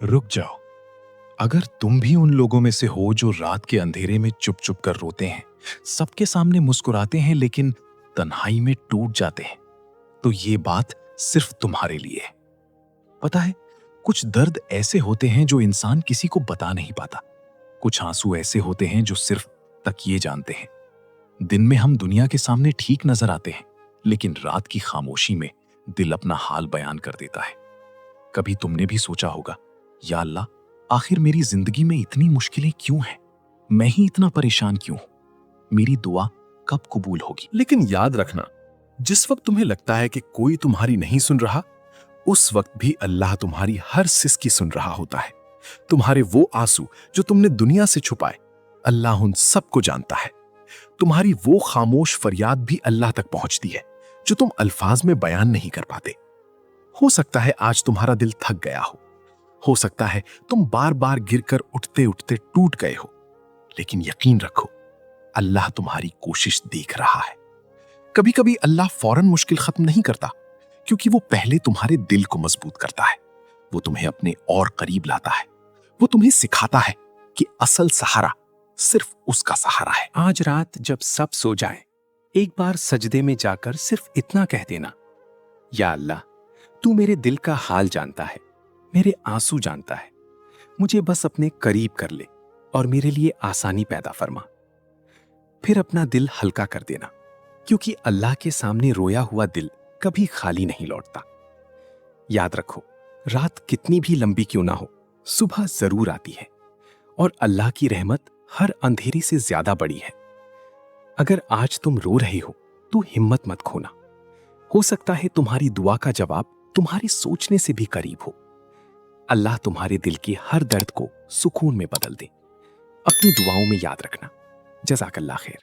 रुक जाओ। अगर तुम भी उन लोगों में से हो जो रात के अंधेरे में चुप चुप कर रोते हैं, सबके सामने मुस्कुराते हैं लेकिन तन्हाई में टूट जाते हैं, तो ये बात सिर्फ तुम्हारे लिए है। पता है, कुछ दर्द ऐसे होते हैं जो इंसान किसी को बता नहीं पाता। कुछ आंसू ऐसे होते हैं जो सिर्फ तकिए जानते हैं। दिन में हम दुनिया के सामने ठीक नजर आते हैं, लेकिन रात की खामोशी में दिल अपना हाल बयान कर देता है। कभी तुमने भी सोचा होगा, या अल्लाह, आखिर मेरी जिंदगी में इतनी मुश्किलें क्यों हैं? मैं ही इतना परेशान क्यों हूं? मेरी दुआ कब कबूल होगी? लेकिन याद रखना, जिस वक्त तुम्हें लगता है कि कोई तुम्हारी नहीं सुन रहा, उस वक्त भी अल्लाह तुम्हारी हर सिसकी सुन रहा होता है। तुम्हारे वो आंसू जो तुमने दुनिया से छुपाए, अल्लाह उन सबको जानता है। तुम्हारी वो खामोश फरियाद भी अल्लाह तक पहुंचती है जो तुम अल्फाज में बयान नहीं कर पाते। हो सकता है आज तुम्हारा दिल थक गया हो सकता है तुम बार बार गिरकर उठते उठते टूट गए हो, लेकिन यकीन रखो, अल्लाह तुम्हारी कोशिश देख रहा है। कभी कभी अल्लाह फौरन मुश्किल खत्म नहीं करता, क्योंकि वो पहले तुम्हारे दिल को मजबूत करता है। वो तुम्हें अपने और करीब लाता है। वो तुम्हें सिखाता है कि असल सहारा सिर्फ उसका सहारा है। आज रात जब सब सो जाएं, एक बार सजदे में जाकर सिर्फ इतना कह देना, या अल्लाह, तू मेरे दिल का हाल जानता है, मेरे आंसू जानता है। मुझे बस अपने करीब कर ले और मेरे लिए आसानी पैदा फरमा। फिर अपना दिल हल्का कर देना, क्योंकि अल्लाह के सामने रोया हुआ दिल कभी खाली नहीं लौटता। याद रखो, रात कितनी भी लंबी क्यों ना हो, सुबह जरूर आती है, और अल्लाह की रहमत हर अंधेरी से ज्यादा बड़ी है। अगर आज तुम रो रहे हो तो हिम्मत मत खोना। हो सकता है तुम्हारी दुआ का जवाब तुम्हारी सोचने से भी करीब हो। अल्लाह तुम्हारे दिल के हर दर्द को सुकून में बदल दे। अपनी दुआओं में याद रखना। जज़ाकल्लाह खैर।